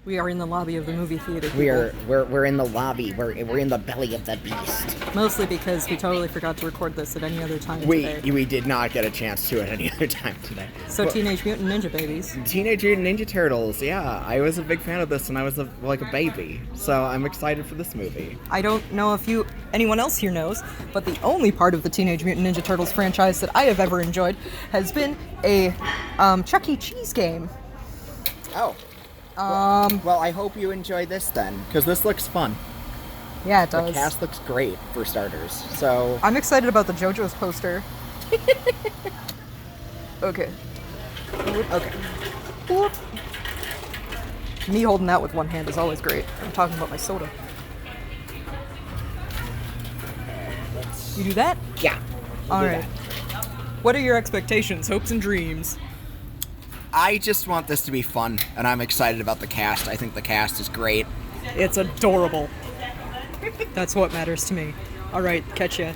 We are in the lobby of the movie theater. People. We're in the lobby. We're in the belly of the beast. Mostly because we totally forgot to record this at any other time today. We did not get a chance to at any other time today. So Teenage Mutant Ninja Babies. Teenage Mutant Ninja Turtles, yeah. I was a big fan of this when I was a baby. So I'm excited for this movie. I don't know if anyone else here knows, but the only part of the Teenage Mutant Ninja Turtles franchise that I have ever enjoyed has been a Chuck E. Cheese game. Oh. Well, I hope you enjoy this then, because this looks fun. Yeah, it does. The cast looks great, for starters, so... I'm excited about the JoJo's poster. Okay. Okay. Whoop. Me holding that with one hand is always great. I'm talking about my soda. You do that? Yeah. Alright. What are your expectations, hopes, and dreams? I just want this to be fun, and I'm excited about the cast. I think the cast is great. It's adorable. That's what matters to me. Alright, catch ya.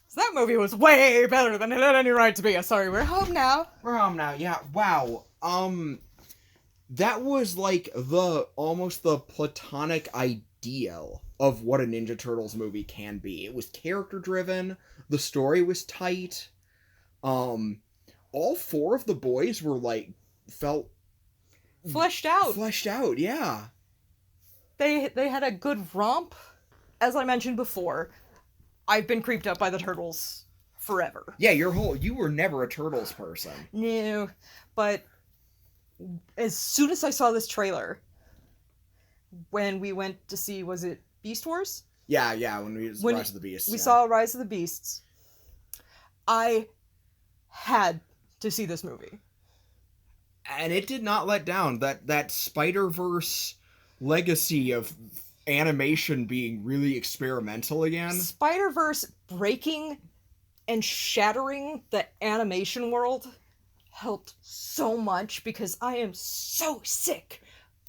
So that movie was way better than it had any right to be. Sorry, we're home now. We're home now, yeah. Wow. That was like almost the platonic ideal of what a Ninja Turtles movie can be. It was character driven, the story was tight, all four of the boys were felt fleshed out. Fleshed out, yeah. They had a good romp. As I mentioned before, I've been creeped out by the Turtles forever. Yeah, you were never a Turtles person. No, but as soon as I saw this trailer, when we went to see, was it Beast Wars? Yeah, when Rise of the Beasts. We saw Rise of the Beasts. I had to see this movie. And it did not let down. That Spider-Verse legacy of animation being really experimental again. Spider-Verse breaking and shattering the animation world helped so much because I am so sick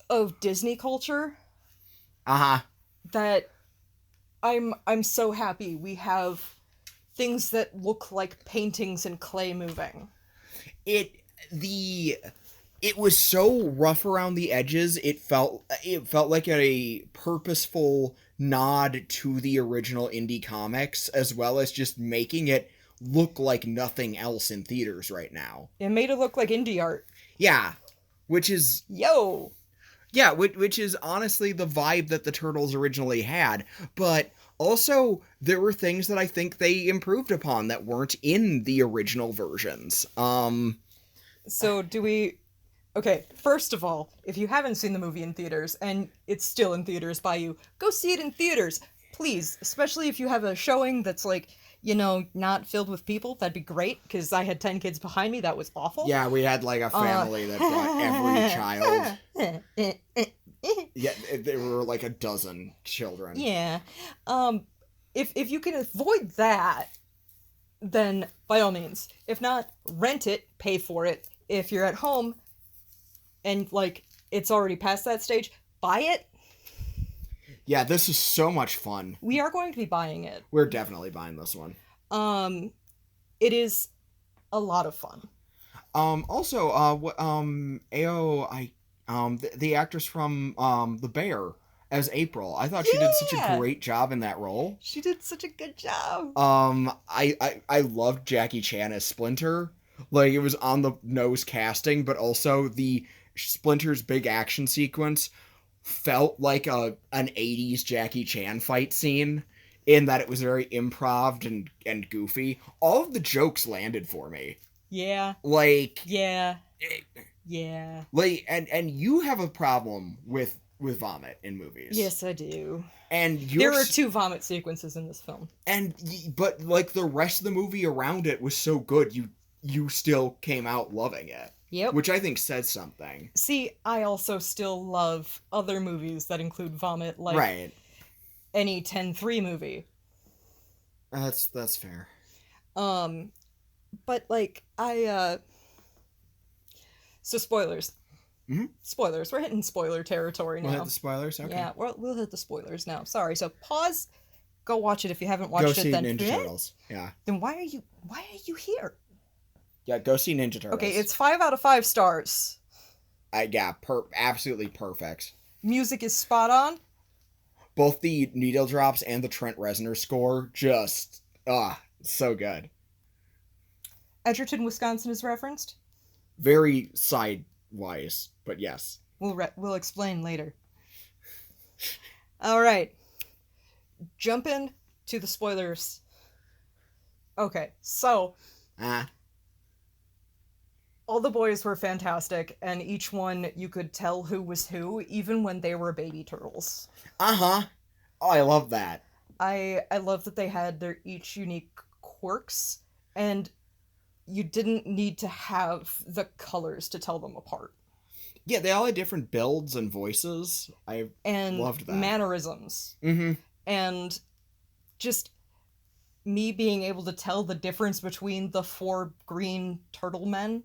of Disney culture. Uh-huh. That I'm so happy we have things that look like paintings and clay moving. It was so rough around the edges. It felt like a purposeful nod to the original indie comics, as well as just making it look like nothing else in theaters right now. It made it look like indie art. Yeah, which is yeah, which is honestly the vibe that the Turtles originally had. But also, there were things that I think they improved upon that weren't in the original versions. So do we... Okay, first of all, if you haven't seen the movie in theaters, and it's still in theaters by you, go see it in theaters, please. Especially if you have a showing that's not filled with people, that'd be great, because I had 10 kids behind me, that was awful. Yeah, we had a family that brought every child. Yeah, there were a dozen children. Yeah. If you can avoid that, then by all means. If not, rent it, pay for it. If you're at home and it's already past that stage, buy it. Yeah, this is so much fun. We are going to be buying it. We're definitely buying this one. It is a lot of fun. Also, the actress from The Bear as April. I thought she did such a great job in that role. She did such a good job. I loved Jackie Chan as Splinter. It was on the nose casting, but also the Splinter's big action sequence felt like an 80s Jackie Chan fight scene, in that it was very improv and goofy. All of the jokes landed for me. Yeah. Yeah. Yeah. And you have a problem with vomit in movies. Yes, I do. And there are 2 vomit sequences in this film. But the rest of the movie around it was so good, you still came out loving it. Yep. Which I think says something. See, I also still love other movies that include vomit, right. Any 10-3 movie. That's fair. But so spoilers. Mm-hmm. Spoilers. We're hitting spoiler territory now. We'll hit the spoilers? Okay. Yeah, we'll hit the spoilers now. Sorry. So pause. Go watch it if you haven't watched it. Go see Ninja Turtles. Yeah. Then why are you here? Yeah, go see Ninja Turtles. Okay, it's 5 out of 5 stars. Absolutely perfect. Music is spot on. Both the needle drops and the Trent Reznor score, just so good. Edgerton, Wisconsin is referenced. Very sidewise, but yes. We'll explain later. All right. Jump in to the spoilers. Okay, so all the boys were fantastic, and each one you could tell who was who, even when they were baby turtles. Oh, I love that. I love that they had their each unique quirks, and you didn't need to have the colors to tell them apart. Yeah, they all had different builds and voices. I loved that. Mannerisms. Mm-hmm. And just me being able to tell the difference between the 4 green turtle men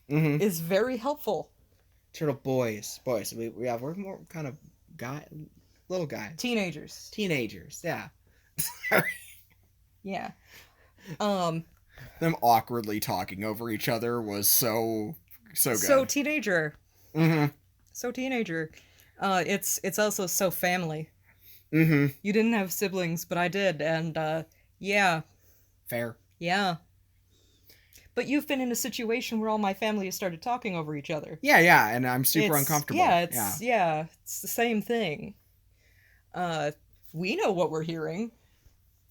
is very helpful. Turtle boys. We're more kind of little guys. Teenagers, yeah. yeah. Them awkwardly talking over each other was so good. So teenager. Mm-hmm. So teenager. It's also so family. Mm-hmm. You didn't have siblings, but I did, and yeah. Fair. Yeah. But you've been in a situation where all my family has started talking over each other. Yeah, and I'm super uncomfortable. Yeah, it's the same thing. We know what we're hearing.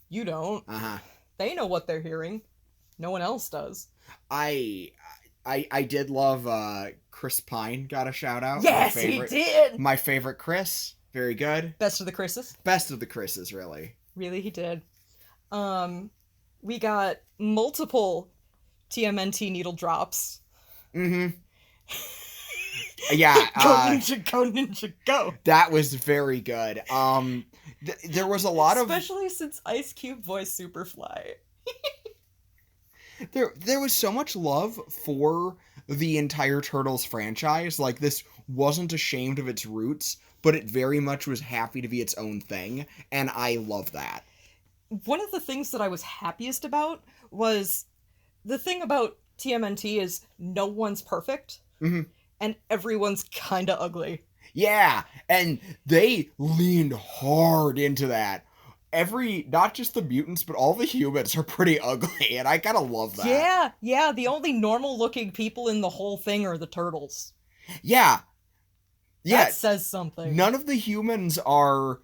You don't. They know what they're hearing. No one else does. I did love Chris Pine got a shout out. Yes, he did. My favorite Chris. Very good. Best of the Chris's. Best of the Chris's, really. Really, he did. We got multiple TMNT needle drops. Mm-hmm. Yeah. Go ninja, go. That was very good. There was a lot especially since Ice Cube voiced Superfly. There was so much love for the entire Turtles franchise. Like, this wasn't ashamed of its roots, but it very much was happy to be its own thing, and I love that. One of the things that I was happiest about was the thing about TMNT is no one's perfect, and everyone's kinda ugly. Yeah, and they leaned hard into that. Not just the mutants, but all the humans are pretty ugly, and I kind of love that. Yeah, the only normal-looking people in the whole thing are the turtles. Yeah. That says something. None of the humans are,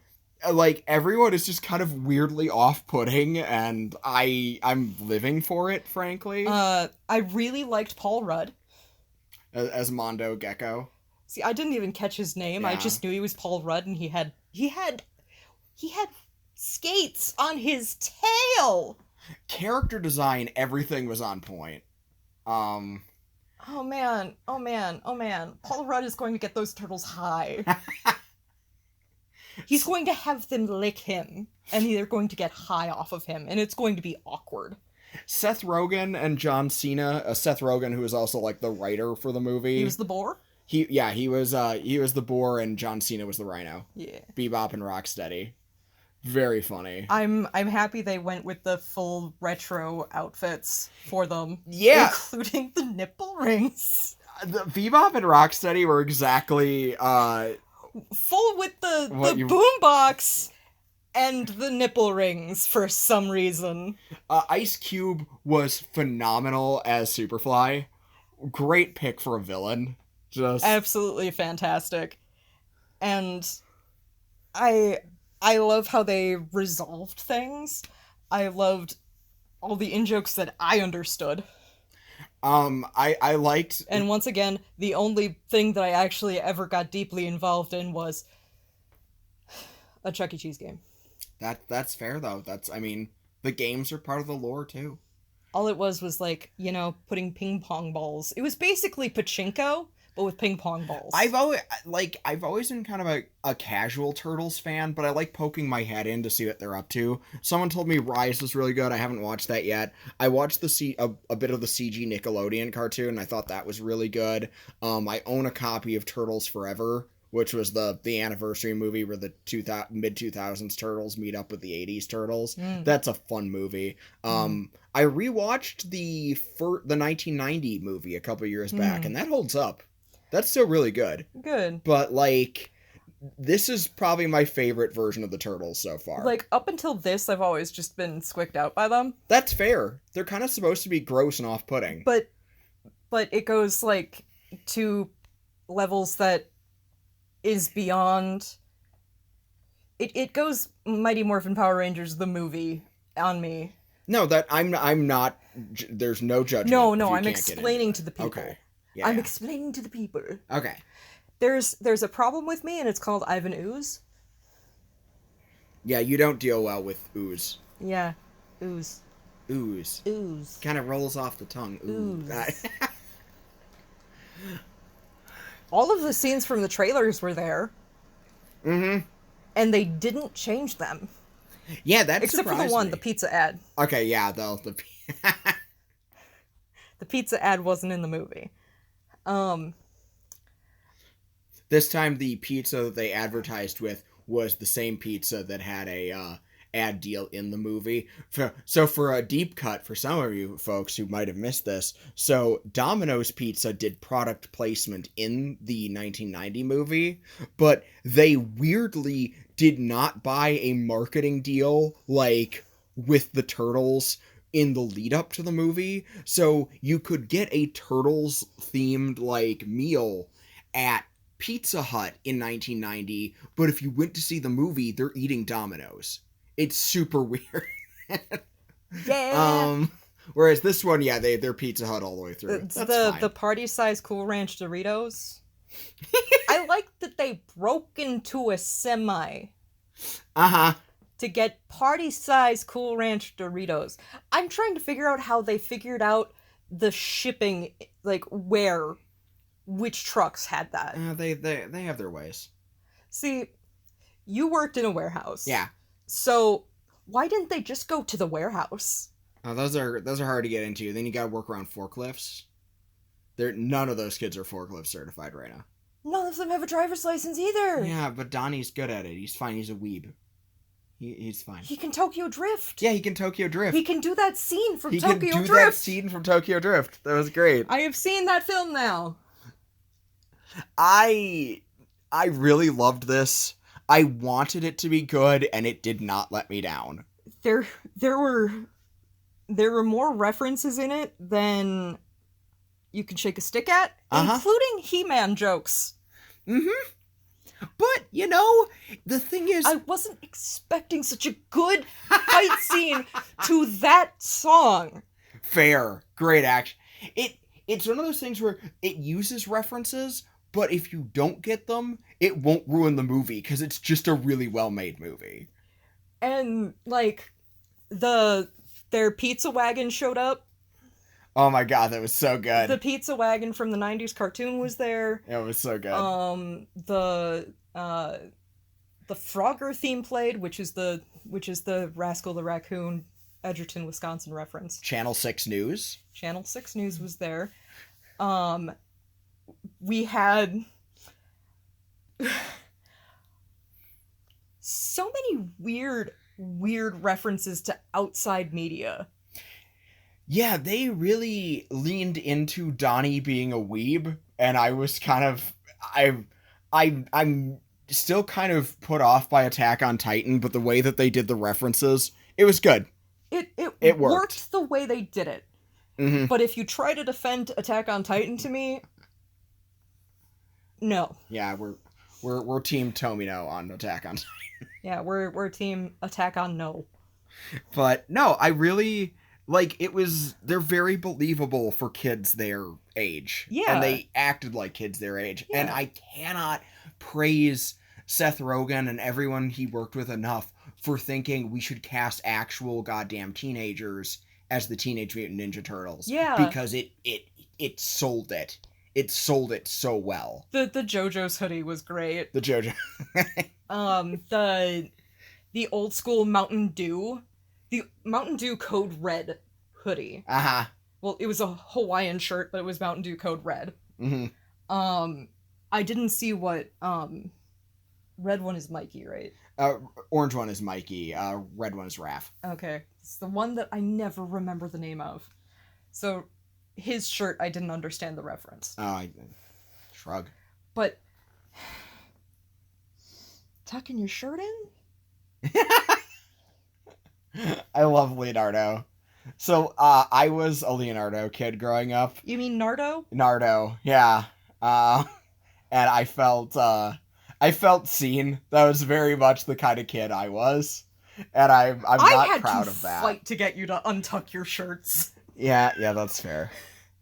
like, everyone is just kind of weirdly off-putting, and I'm living for it, frankly. I really liked Paul Rudd. As Mondo Gecko. See, I didn't even catch his name. Yeah. I just knew he was Paul Rudd, and he had skates on his tail. Character design, everything was on point. Oh man. Paul Rudd is going to get those turtles high. He's going to have them lick him, and they're going to get high off of him, and it's going to be awkward. Seth Rogen and John Cena. Seth Rogen, who is also like the writer for the movie. He was the boar? He was the boar, and John Cena was the rhino. Yeah. Bebop and Rocksteady. Very funny. I'm happy they went with the full retro outfits for them. Yeah. Including the nipple rings. The Bebop and Rocksteady were exactly full with the boombox and the nipple rings for some reason. Ice Cube was phenomenal as Superfly. Great pick for a villain. Just absolutely fantastic. And I love how they resolved things. I loved all the in-jokes that I understood. I liked... And once again, the only thing that I actually ever got deeply involved in was a Chuck E. Cheese game. That's fair, though. The games are part of the lore, too. All it was like, putting ping pong balls. It was basically pachinko, but with ping pong balls. I've always been kind of a casual Turtles fan, but I like poking my head in to see what they're up to. Someone told me Rise was really good. I haven't watched that yet. I watched a bit of the CG Nickelodeon cartoon, and I thought that was really good. I own a copy of Turtles Forever, which was the anniversary movie where the mid-2000s Turtles meet up with the 80s Turtles. That's a fun movie. I rewatched the 1990 movie a couple years back, and that holds up. That's still really good. Good. But, like, this is probably my favorite version of the Turtles so far. Like, up until this, I've always just been squicked out by them. That's fair. They're kind of supposed to be gross and off-putting. But it goes, like, to levels that is beyond... It goes Mighty Morphin Power Rangers, the movie, on me. No, that I'm not... There's no judgment. No, I'm explaining to the people. Okay. Yeah, I'm explaining to the people. Okay. There's a problem with me, and it's called Ivan Ooze. Yeah, you don't deal well with ooze. Yeah. Ooze. Ooze. Ooze. Kind of rolls off the tongue. Ooze. All of the scenes from the trailers were there. Mm-hmm. And they didn't change them. Yeah, that except for the one, the pizza ad. Okay, yeah, the pizza ad wasn't in the movie. This time the pizza that they advertised with was the same pizza that had a ad deal in the movie. So for a deep cut, for some of you folks who might have missed this, so Domino's Pizza did product placement in the 1990 movie, but they weirdly did not buy a marketing deal, like, with the Turtles in the lead up to the movie. So you could get a Turtles themed, like, meal at Pizza Hut in 1990, but if you went to see the movie, they're eating Domino's. It's super weird. Yeah. Whereas this one, yeah, they're Pizza Hut all the way through. It's That's fine. the party size Cool Ranch Doritos. I like that they broke into a semi. Uh-huh. To get party size Cool Ranch Doritos. I'm trying to figure out how they figured out the shipping, like which trucks had that. They have their ways. See, you worked in a warehouse. Yeah. So why didn't they just go to the warehouse? Oh, those are hard to get into. Then you gotta work around forklifts. None of those kids are forklift certified right now. None of them have a driver's license either. Yeah, but Donnie's good at it. He's fine. He's a weeb. He's fine. He can Tokyo Drift. Yeah, he can Tokyo Drift. He can do that scene from He Tokyo can do Drift. that scene from Tokyo Drift. That was great. I have seen that film now. I really loved this. I wanted it to be good, and it did not let me down. There were more references in it than you can shake a stick at, including He-Man jokes. Mm-hmm. But, you know, the thing is... I wasn't expecting such a good fight scene to that song. Fair. Great action. It's one of those things where it uses references, but if you don't get them, it won't ruin the movie, because it's just a really well-made movie. And, like, their pizza wagon showed up. Oh my god, that was so good. The pizza wagon from the 90s cartoon was there. It was so good. The Frogger theme played, which is the Rascal the Raccoon, Edgerton, Wisconsin reference. Channel 6 News. Channel 6 News was there. We had so many weird references to outside media. Yeah, they really leaned into Donnie being a weeb, and I was kind of... I'm still kind of put off by Attack on Titan, but the way that they did the references, it was good. It worked the way they did it. Mm-hmm. But if you try to defend Attack on Titan to me, no. Yeah, we're team Tomino on Attack on Titan. Yeah, we're team Attack on No. But no, I really... Like, they're very believable for kids their age. Yeah. And they acted like kids their age. Yeah. And I cannot praise Seth Rogen and everyone he worked with enough for thinking we should cast actual goddamn teenagers as the Teenage Mutant Ninja Turtles. Yeah. Because it sold it. It sold it so well. The JoJo's hoodie was great. The JoJo. The old school Mountain Dew. The Mountain Dew Code Red hoodie. Uh-huh. Well, it was a Hawaiian shirt, but it was Mountain Dew Code Red. Mm-hmm. I didn't see what, red one is Mikey, right? Orange one is Mikey. Red one is Raph. Okay. It's the one that I never remember the name of. So, his shirt, I didn't understand the reference. Oh, Shrug. But tucking your shirt in? I love Leonardo. So, I was a Leonardo kid growing up. You mean Nardo? Nardo, yeah. And I felt seen. That was very much the kind of kid I was. And I'm not proud of that. I had to fight to get you to untuck your shirts. Yeah, that's fair.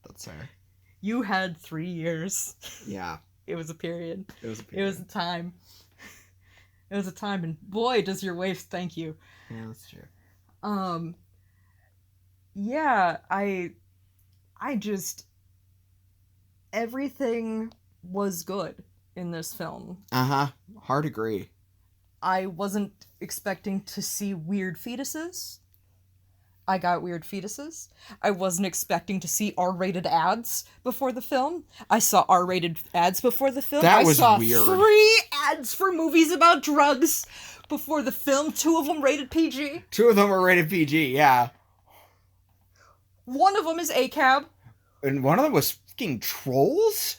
That's fair. You had 3 years. Yeah. It was a period. It was a It was a time. It was a time, and boy, does your waist thank you. Yeah, that's true. Yeah, I just, everything was good in this film. Hard agree. I wasn't expecting to see weird fetuses. I got weird fetuses. I wasn't expecting to see R-rated ads before the film. I saw R-rated ads before the film. That was I saw weird. 3 ads for movies about drugs before the film. 2 of them rated PG. 2 of them were rated PG, yeah. One of them is ACAB. And one of them was fucking Trolls?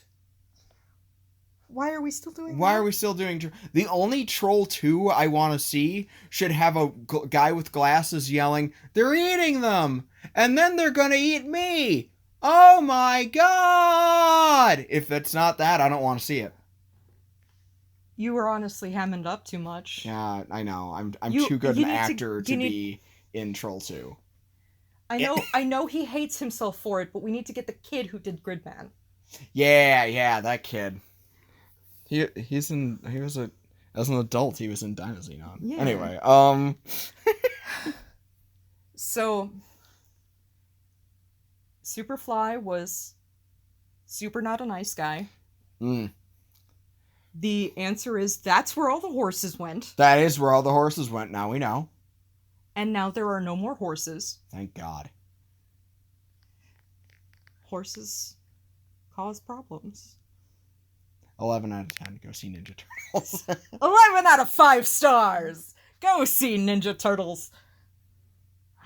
Why are we still doing Why that? are we still doing... The only Troll 2 I want to see should have a guy with glasses yelling, "They're eating them! And then they're gonna eat me! Oh my god!" If it's not that, I don't want to see it. You were honestly hamming up too much. Yeah, I know. I'm too good an actor to be in Troll 2. I know he hates himself for it, but we need to get the kid who did Gridman. Yeah, that kid. As an adult, he was in Dinoxenon. Yeah. Anyway, So, Superfly was super not a nice guy. The answer is that's where all the horses went. That is where all the horses went, now we know. And now there are no more horses. Thank God. Horses cause problems. 11 out of 10. Go see Ninja Turtles. 11 out of 5 stars! Go see Ninja Turtles!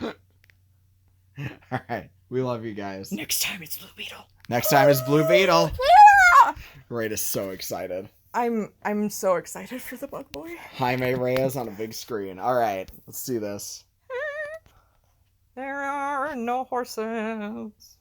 Alright. We love you guys. Next time it's Blue Beetle. Next time is Blue Beetle. Yeah! Ray is so excited. I'm so excited for the Bug Boy. Jaime Reyes on a big screen. Alright, let's do this. There are no horses.